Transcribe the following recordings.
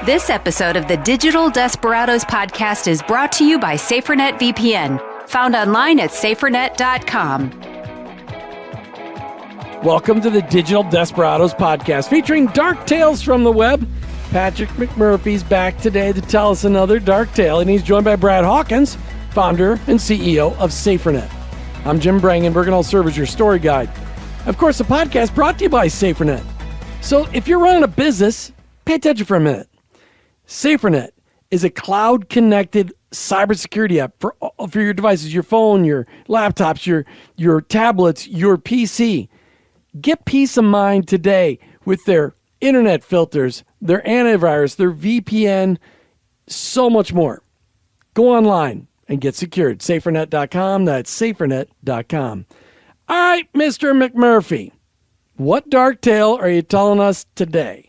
This episode of the Digital Desperados podcast is brought to you by SaferNet VPN, found online at SaferNet.com. Welcome to the Digital Desperados podcast, featuring dark tales from the web. Patrick McMurphy's back today to tell us another dark tale, and he's joined by Brad Hawkins, founder and CEO of SaferNet. I'm Jim Brangenberg, and I'll serve as your story guide. Of course, the podcast brought to you by SaferNet. So if you're running a business, pay attention for a minute. SaferNet is a cloud-connected cybersecurity app for your devices, your phone, your laptops, your tablets, your PC. Get peace of mind today with their internet filters, their antivirus, their VPN, so much more. Go online and get secured. SaferNet.com. That's SaferNet.com. All right, Mr. McMurphy, what dark tale are you telling us today?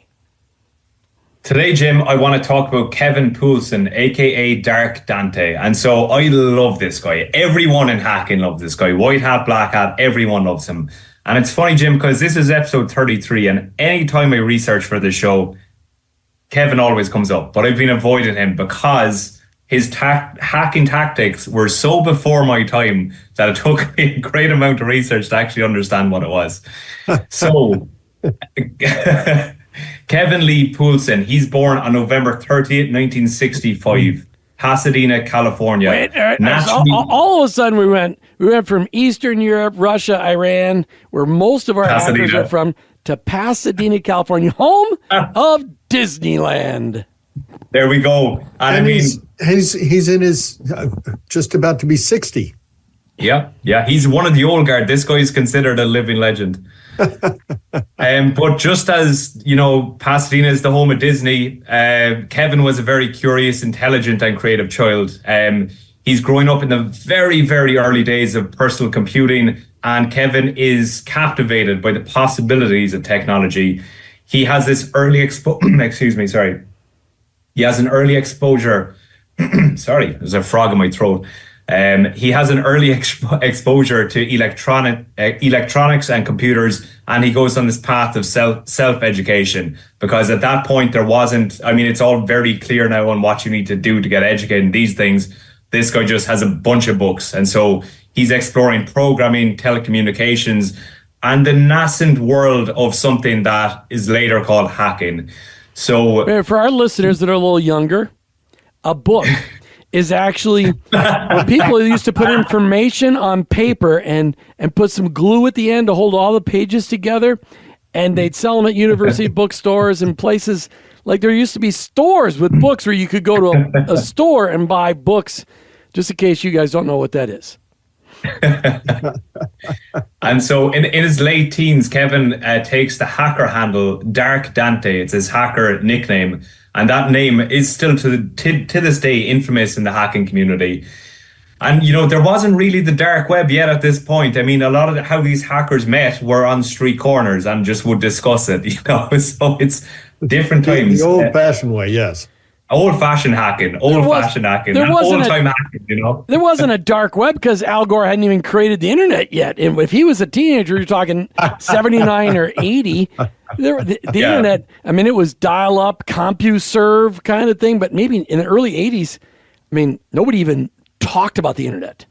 Today, Jim, I want to talk about Kevin Poulsen, aka Dark Dante. And so I love this guy. Everyone in hacking loves this guy. White hat, black hat, everyone loves him. And it's funny, Jim, because this is episode 33, and anytime I research for the show, Kevin always comes up. But I've been avoiding him because his hacking tactics were so before my time that it took me a great amount of research to actually understand what it was. So, Kevin Lee Poulsen, he's born on November 30th, 1965. Pasadena, California. Wait, all of a sudden we went from Eastern Europe, Russia, Iran, where most of our hackers are from, to Pasadena, California, home of Disneyland. There we go. And I mean, he's in his just about to be 60. Yeah, he's one of the old guard. This guy is considered a living legend. But just as, you know, Pasadena is the home of Disney, Kevin was a very curious, intelligent and creative child. He's growing up in the very, very early days of personal computing, and Kevin is captivated by the possibilities of technology. He has this early He has an early exposure. Sorry, there's a frog in my throat. He has an early exposure to electronics and computers, and he goes on this path of self-education, because at that point there wasn't, I mean, it's all very clear now on what you need to do to get educated in these things. This guy just has a bunch of books, and so he's exploring programming, telecommunications, and the nascent world of something that is later called hacking. So for our listeners that are a little younger, a book is actually when people used to put information on paper and put some glue at the end to hold all the pages together, and they'd sell them at university bookstores and places. Like there used to be stores with books where you could go to a store and buy books, just in case you guys don't know what that is. And so in his late teens, Kevin takes the hacker handle Dark Dante. It's his hacker nickname. And that name is still to this day infamous in the hacking community. And, you know, there wasn't really the dark web yet at this point. I mean, a lot of how these hackers met were on street corners and just would discuss it, you know. So it's different times. The old-fashioned way, yes. Old-fashioned hacking, old-time hacking, you know. There wasn't a dark web because Al Gore hadn't even created the internet yet. And if he was a teenager, you're talking 79 or 80. The internet, I mean, it was dial-up, CompuServe kind of thing, but maybe in the early 80s, I mean, nobody even talked about the internet.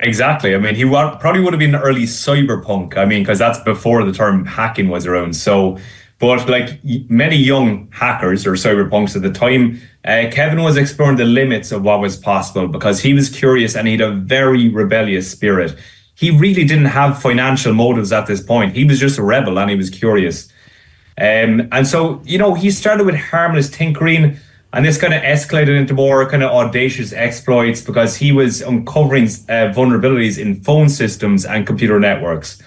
Exactly. I mean, he probably would have been early cyberpunk, I mean, because that's before the term hacking was around. So, but like many young hackers or cyberpunks at the time, Kevin was exploring the limits of what was possible because he was curious and he had a very rebellious spirit. He really didn't have financial motives at this point. He was just a rebel and he was curious. And so, you know, he started with harmless tinkering, and this kind of escalated into more kind of audacious exploits because he was uncovering vulnerabilities in phone systems and computer networks.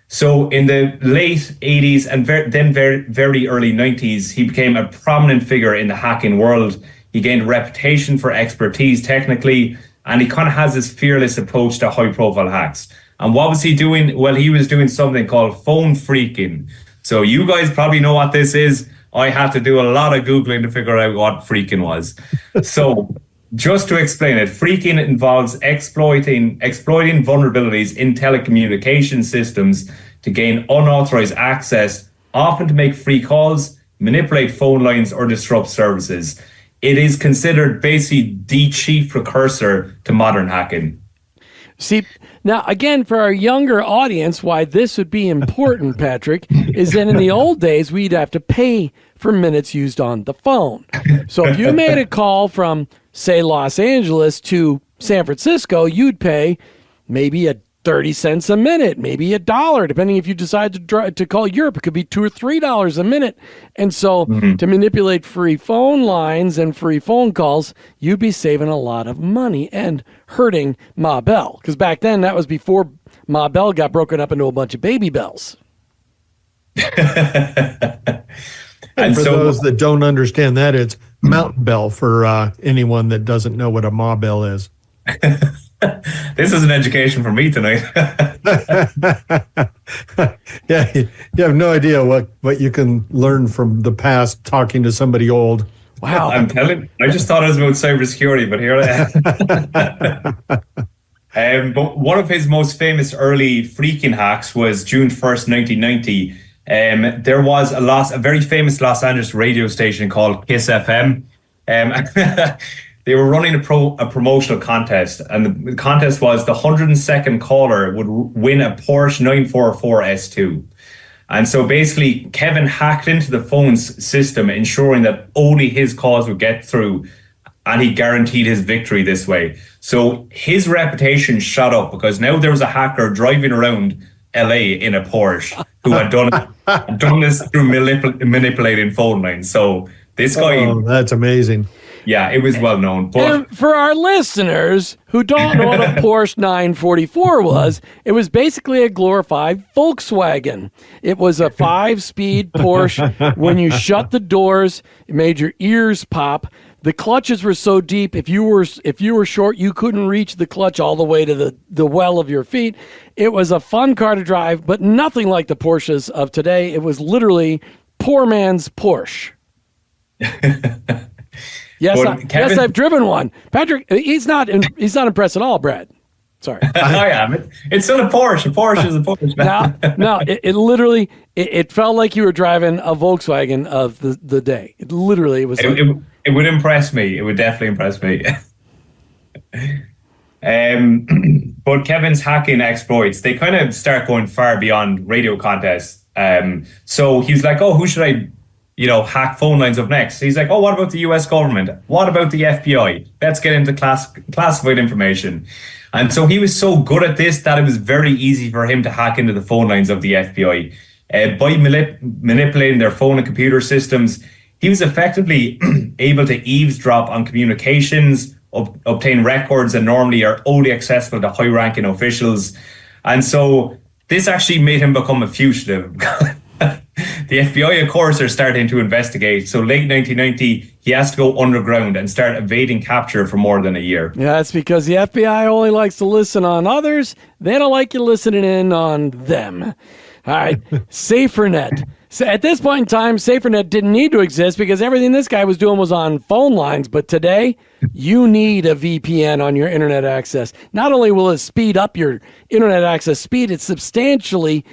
So in the late 80s and then very early 90s, he became a prominent figure in the hacking world. He gained a reputation for expertise technically, and he kind of has this fearless approach to high-profile hacks. And what was he doing? Well, he was doing something called phone phreaking. So you guys probably know what this is. I had to do a lot of Googling to figure out what phreaking was. So just to explain it, phreaking involves exploiting vulnerabilities in telecommunication systems to gain unauthorized access, often to make free calls, manipulate phone lines, or disrupt services. It is considered basically the chief precursor to modern hacking. See, now, again, for our younger audience, why this would be important, Patrick, is that in the old days, we'd have to pay for minutes used on the phone. So if you made a call from, say, Los Angeles to San Francisco, you'd pay maybe 30 cents a minute, maybe $1, depending if you decide to call Europe. It could be $2 or $3 a minute. And so to manipulate free phone lines and free phone calls, you'd be saving a lot of money and hurting Ma Bell. Because back then, that was before Ma Bell got broken up into a bunch of baby bells. And for those that don't understand that, it's Mountain Bell for anyone that doesn't know what a Ma Bell is. This is an education for me tonight. Yeah, you have no idea what you can learn from the past talking to somebody old. Wow. I'm telling you, I just thought it was about cybersecurity, but here I am. But one of his most famous early phreaking hacks was June 1st, 1990. There was a very famous Los Angeles radio station called Kiss FM. They were running a promotional contest, and the contest was the 102nd caller would win a Porsche 944 S2. And so basically, Kevin hacked into the phone's system, ensuring that only his calls would get through, and he guaranteed his victory this way. So his reputation shot up because now there was a hacker driving around LA in a Porsche who had done this through manipulating phone lines. So this guy... Oh, that's amazing. Yeah, it was well known. But and for our listeners who don't know what a Porsche 944 was, it was basically a glorified Volkswagen. It was a 5-speed Porsche. When you shut the doors, it made your ears pop. The clutches were so deep, if you were short, you couldn't reach the clutch all the way to the well of your feet. It was a fun car to drive, but nothing like the Porsches of today. It was literally poor man's Porsche. Yes, I've driven one. Patrick, he's not impressed at all, Brad. Sorry. I am. It's still a Porsche. A Porsche is a Porsche. No, it literally, it felt like you were driving a Volkswagen of the day. It literally was. It would impress me. It would definitely impress me. But Kevin's hacking exploits, they kind of start going far beyond radio contests. So he was like, oh, who should I hack phone lines up next? He's like, oh, what about the US government? What about the FBI? Let's get into classified information. And so he was so good at this that it was very easy for him to hack into the phone lines of the FBI. By manipulating their phone and computer systems, he was effectively able to eavesdrop on communications, obtain records that normally are only accessible to high-ranking officials. And so this actually made him become a fugitive. The FBI, of course, are starting to investigate. So late 1990, he has to go underground and start evading capture for more than a year. Yeah, that's because the FBI only likes to listen on others. They don't like you listening in on them. All right, SaferNet. So at this point in time, SaferNet didn't need to exist because everything this guy was doing was on phone lines. But today, you need a VPN on your internet access. Not only will it speed up your internet access speed, it substantially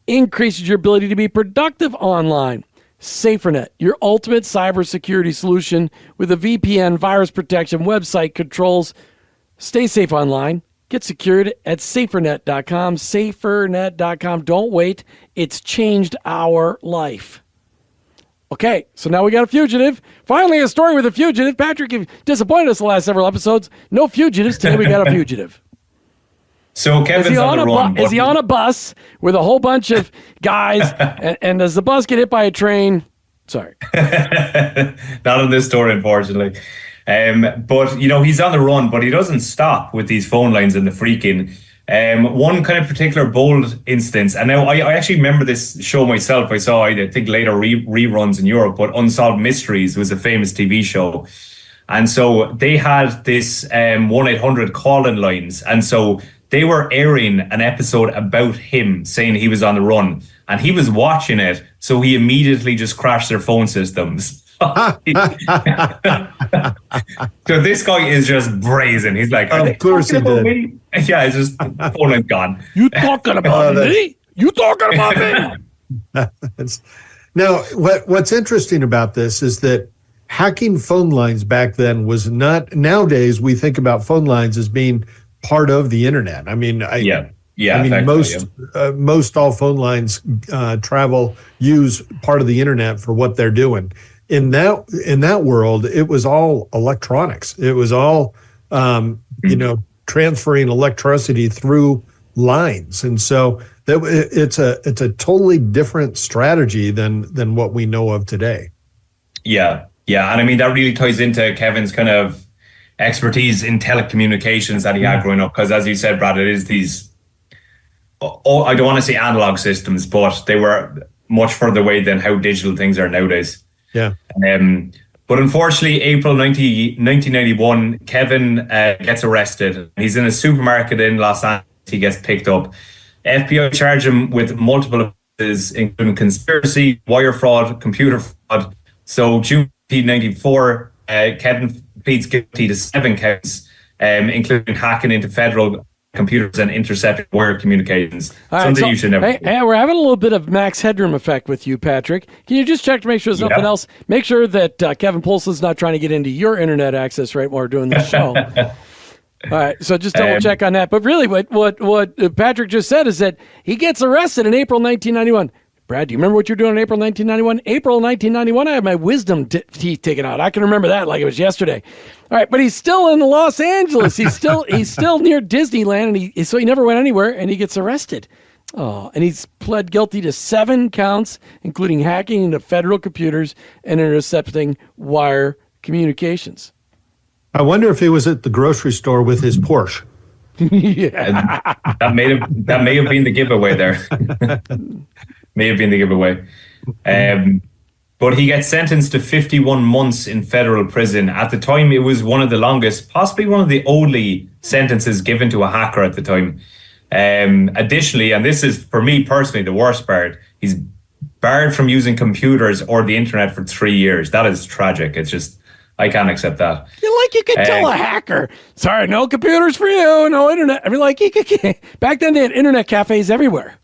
increases your ability to be productive online. SaferNet, your ultimate cybersecurity solution with a VPN, virus protection, website controls. Stay safe online. Get secured at SaferNet.com. SaferNet.com. Don't wait. It's changed our life. Okay, so now we got a fugitive. Finally, a story with a fugitive. Patrick, you've disappointed us the last several episodes. No fugitives. Today we got a fugitive. So Kevin's on the run. Is he on a bus with a whole bunch of guys? and does the bus get hit by a train? Sorry. Not in this story, unfortunately. But, he's on the run, but he doesn't stop with these phone lines and the phreaking. One kind of particular bold instance, and now I actually remember this show myself. I saw, I think, later reruns in Europe, but Unsolved Mysteries was a famous TV show. And so they had this 1-800 call-in lines. And so they were airing an episode about him, saying he was on the run, and he was watching it. So he immediately just crashed their phone systems. So this guy is just brazen. He's like, of course he did. Me? Yeah, it's just phone line gone. You talking about me? You talking about me? Now, what's interesting about this is that hacking phone lines back then was not. Nowadays, we think about phone lines as being part of the internet. I mean, most all phone lines use part of the internet for what they're doing. In that world, it was all electronics. It was all transferring electricity through lines, and so it's a totally different strategy than what we know of today. Yeah, and I mean that really ties into Kevin's kind of expertise in telecommunications that he had growing up, because as you said, Brad, it is these. I don't want to say analog systems, but they were much further away than how digital things are nowadays. Yeah. But unfortunately, April 1991, Kevin gets arrested. He's in a supermarket in Los Angeles. He gets picked up. FBI charge him with multiple offenses, including conspiracy, wire fraud, computer fraud. So June 1994, Kevin pleads guilty to 7 counts, including hacking into federal computers and intercepting wire communications. Something you should never do. Hey, we're having a little bit of Max Headroom effect with you, Patrick. Can you just check to make sure there's nothing else? Make sure that Kevin Poulsen's not trying to get into your internet access right while we're doing this show. All right, so just double check on that. But really, what Patrick just said is that he gets arrested in April 1991. Brad, do you remember what you were doing in April 1991? April 1991, I had my wisdom teeth taken out. I can remember that like it was yesterday. All right, but he's still in Los Angeles. He's still near Disneyland, and so he never went anywhere, and he gets arrested. Oh, and he's pled guilty to 7 counts, including hacking into federal computers and intercepting wire communications. I wonder if he was at the grocery store with his Porsche. Yeah, that may have been the giveaway there. May have been the giveaway. But he gets sentenced to 51 months in federal prison. At the time, it was one of the longest, possibly one of the only sentences given to a hacker at the time. Additionally, and this is, for me personally, the worst part, he's barred from using computers or the internet for 3 years. That is tragic. It's just, I can't accept that. You could tell a hacker, sorry, no computers for you, no internet. I mean, back then they had internet cafes everywhere.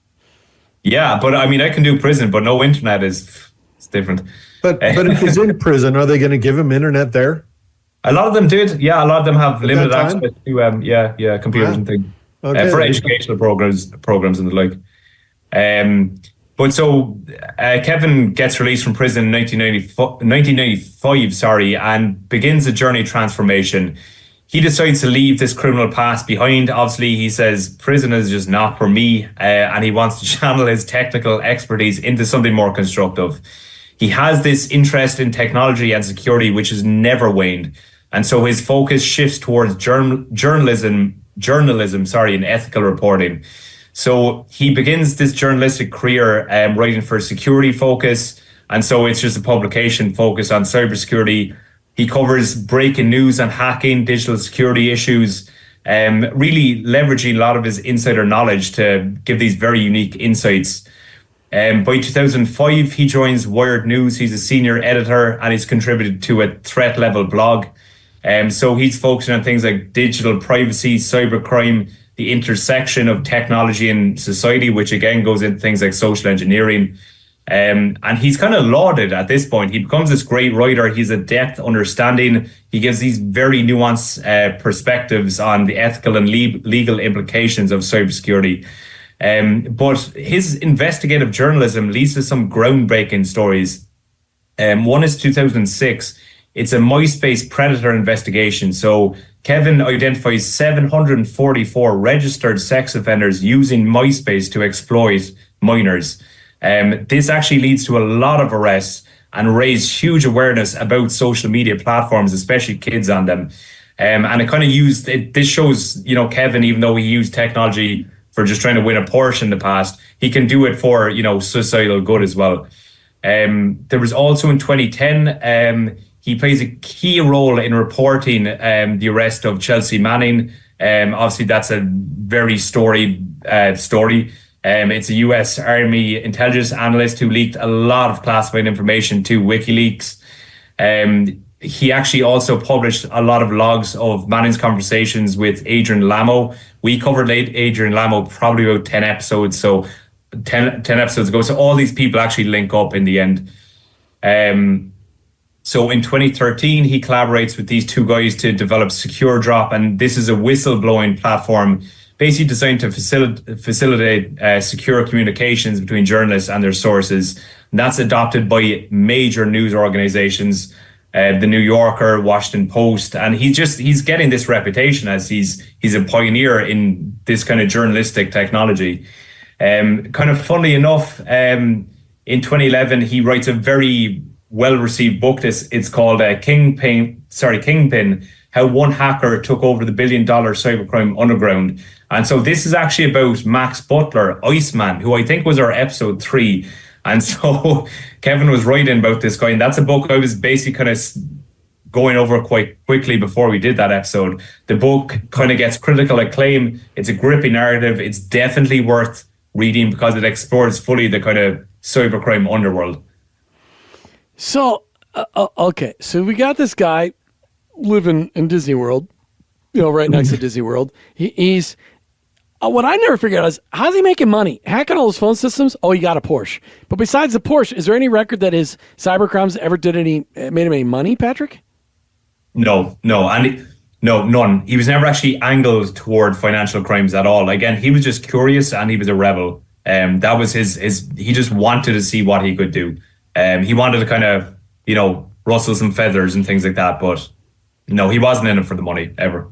Yeah, but I mean, I can do prison, but no internet it's different. But if he's in prison, are they going to give him internet there? A lot of them did. Yeah, a lot of them have limited access to computers and things for educational programs and the like. But so Kevin gets released from prison in 1995, and begins a journey of transformation. He decides to leave this criminal past behind. Obviously, he says prison is just not for me, and he wants to channel his technical expertise into something more constructive. He has this interest in technology and security, which has never waned. And so his focus shifts towards journalism, and ethical reporting. So he begins this journalistic career writing for Security Focus. And so it's just a publication focused on cybersecurity. He covers breaking news on hacking, digital security issues, really leveraging a lot of his insider knowledge to give these very unique insights. By 2005, he joins Wired News. He's a senior editor, and he's contributed to a threat level blog. So he's focusing on things like digital privacy, cybercrime, the intersection of technology and society, which again goes into things like social engineering. And he's kind of lauded at this point. He becomes this great writer. He's a depth understanding. He gives these very nuanced perspectives on the ethical and legal implications of cybersecurity. But his investigative journalism leads to some groundbreaking stories. One is 2006. It's a MySpace predator investigation. So Kevin identifies 744 registered sex offenders using MySpace to exploit minors. This actually leads to a lot of arrests and raised huge awareness about social media platforms, especially kids on them. And it kind of this shows, Kevin, even though he used technology for just trying to win a Porsche in the past, he can do it for, societal good as well. There was also in 2010, he plays a key role in reporting the arrest of Chelsea Manning. Obviously, that's a very storied story. It's a US Army intelligence analyst who leaked a lot of classified information to WikiLeaks. He actually also published a lot of logs of Manning's conversations with Adrian Lamo. We covered Adrian Lamo probably about 10 episodes, so 10 episodes ago. So all these people actually link up in the end. So in 2013, he collaborates with these two guys to develop SecureDrop, and this is a whistleblowing platform basically designed to facilitate secure communications between journalists and their sources. And that's adopted by major news organizations, the New Yorker, Washington Post, and he's getting this reputation as he's a pioneer in this kind of journalistic technology. Kind of funnily enough, in 2011, he writes a very well-received book. It's called Kingpin, How One Hacker Took Over the $1 billion Cybercrime Underground. And so this is actually about Max Butler, Iceman, who I think was our episode 3. And so Kevin was writing about this guy, and that's a book I was basically kind of going over quite quickly before we did that episode. The book kind of gets critical acclaim. It's a gripping narrative. It's definitely worth reading because it explores fully the kind of cybercrime underworld. So, okay, so we got this guy living in Disney World, right next to Disney World. He's what I never figured out is, how's he making money? Hacking all his phone systems? Oh, he got a Porsche. But besides the Porsche, is there any record that his cybercrimes ever made him any money, Patrick? No, and none. He was never actually angled toward financial crimes at all. Again, he was just curious and he was a rebel. That was his. He just wanted to see what he could do. He wanted to kind of, rustle some feathers and things like that. But no, he wasn't in it for the money ever.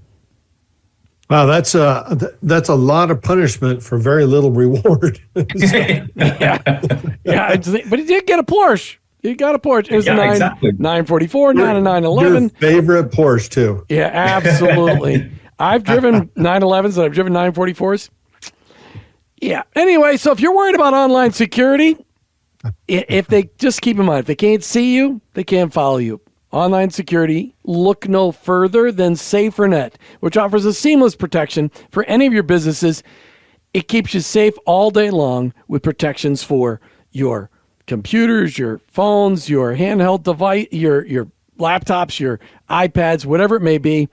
Wow, that's a lot of punishment for very little reward. Yeah, but he did get a Porsche. He got a Porsche. It was a 944, not a 911. Your favorite Porsche too. Yeah, absolutely. I've driven 911s and I've driven 944s. Yeah. Anyway, so if you're worried about online security, if they just keep in mind, if they can't see you, they can't follow you. Online security, look no further than SaferNet, which offers a seamless protection for any of your businesses. It keeps you safe all day long with protections for your computers, your phones, your handheld device, your laptops, your iPads, whatever it may be.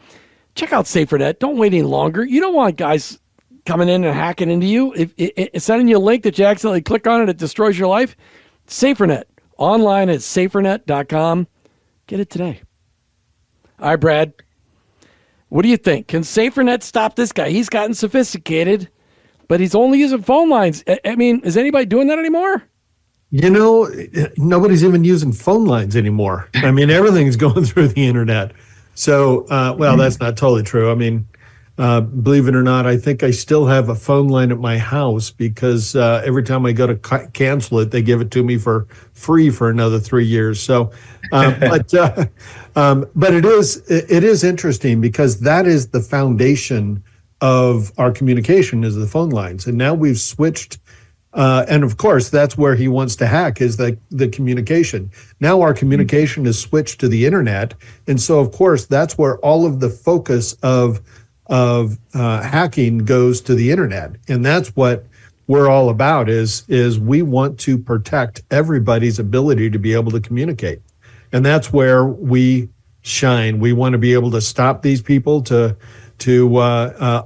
Check out SaferNet. Don't wait any longer. You don't want guys coming in and hacking into you. If sending you a link that you accidentally click on it destroys your life. SaferNet. Online at SaferNet.com. Get it today. All right, Brad. What do you think? Can SaferNet stop this guy? He's gotten sophisticated, but he's only using phone lines. I mean, is anybody doing that anymore? Nobody's even using phone lines anymore. I mean, everything's going through the internet. So, that's not totally true. I mean, believe it or not, I think I still have a phone line at my house because every time I go to cancel it, they give it to me for free for another 3 years. So, but it is interesting because that is the foundation of our communication is the phone lines, and now we've switched. And of course, that's where he wants to hack is the communication. Now our communication is switched to the internet, and so of course that's where all of the focus of hacking goes to the internet, and that's what we're all about. Is we want to protect everybody's ability to be able to communicate, and that's where we shine. We want to be able to stop these people to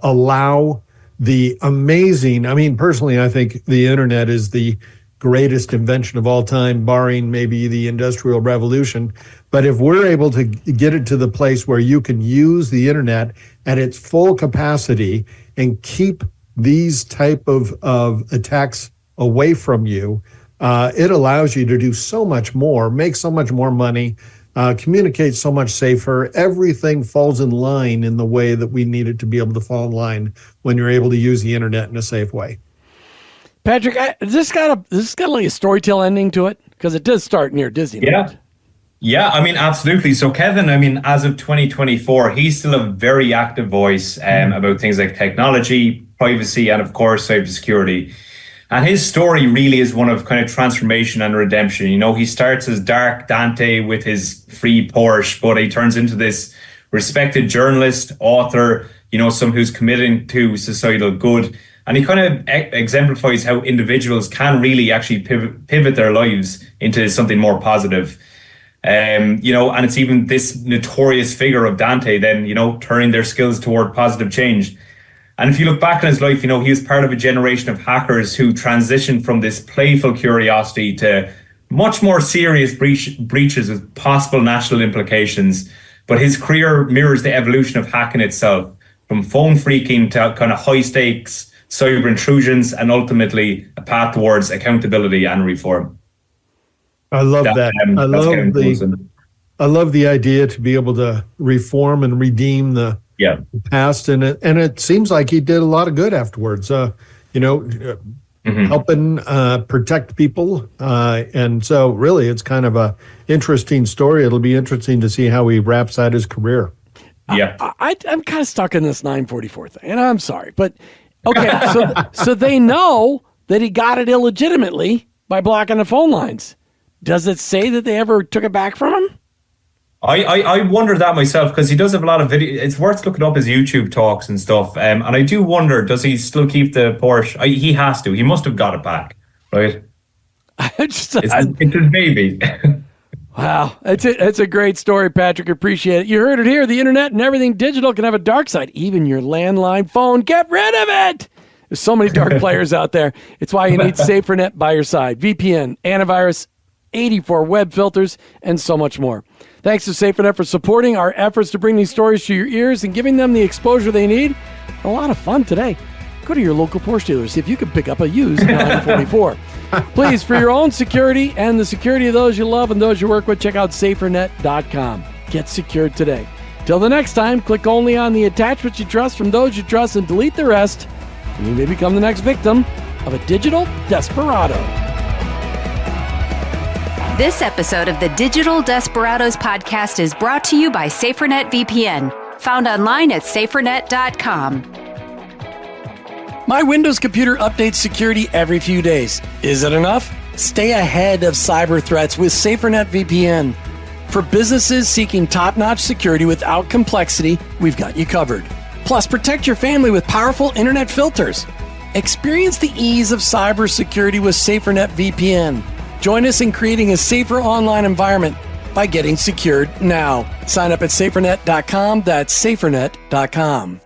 allow the amazing. I mean, personally, I think the internet is the greatest invention of all time, barring maybe the Industrial Revolution. But if we're able to get it to the place where you can use the internet at its full capacity and keep these type of attacks away from you, it allows you to do so much more, make so much more money, communicate so much safer. Everything falls in line in the way that we need it to be able to fall in line when you're able to use the internet in a safe way. Patrick, this got like a storytell ending to it because it does start near Disney. Yeah, I mean, absolutely. So Kevin, I mean, as of 2024, he's still a very active voice about things like technology, privacy, and of course, cybersecurity. And his story really is one of kind of transformation and redemption. He starts as dark Dante with his free Porsche, but he turns into this respected journalist, author, someone who's committing to societal good. And he kind of exemplifies how individuals can really actually pivot their lives into something more positive. And it's even this notorious figure of Dante then, turning their skills toward positive change. And if you look back in his life, he was part of a generation of hackers who transitioned from this playful curiosity to much more serious breaches with possible national implications. But his career mirrors the evolution of hacking itself, from phone phreaking to kind of high stakes cyber intrusions, and ultimately a path towards accountability and reform. I love that. I love the idea to be able to reform and redeem the past, and it seems like he did a lot of good afterwards. Helping protect people, and so really, it's kind of a interesting story. It'll be interesting to see how he wraps out his career. Yeah, I'm kind of stuck in this 944 thing, and I'm sorry, but okay, so they know that he got it illegitimately by blocking the phone lines. Does it say that they ever took it back from him? I wonder that myself, because he does have a lot of video. It's worth looking up his YouTube talks and stuff. And I do wonder, does he still keep the Porsche? He has to. He must have got it back, right? It's his baby. Wow. It's a great story, Patrick. Appreciate it. You heard it here. The internet and everything digital can have a dark side. Even your landline phone. Get rid of it. There's so many dark players out there. It's why you need SaferNet by your side. VPN, antivirus, 84 web filters, and so much more. Thanks to SaferNet for supporting our efforts to bring these stories to your ears and giving them the exposure they need. A lot of fun today. Go to your local Porsche dealer, see if you can pick up a used 944. Please, for your own security and the security of those you love and those you work with, check out SaferNet.com. Get secured today. Till the next time, click only on the attachments you trust from those you trust and delete the rest, and you may become the next victim of a digital desperado. This episode of the Digital Desperados podcast is brought to you by SaferNet VPN, found online at SaferNet.com. My Windows computer updates security every few days. Is it enough? Stay ahead of cyber threats with SaferNet VPN. For businesses seeking top-notch security without complexity, we've got you covered. Plus, protect your family with powerful internet filters. Experience the ease of cybersecurity with SaferNet VPN. Join us in creating a safer online environment by getting secured now. Sign up at SaferNet.com. That's SaferNet.com.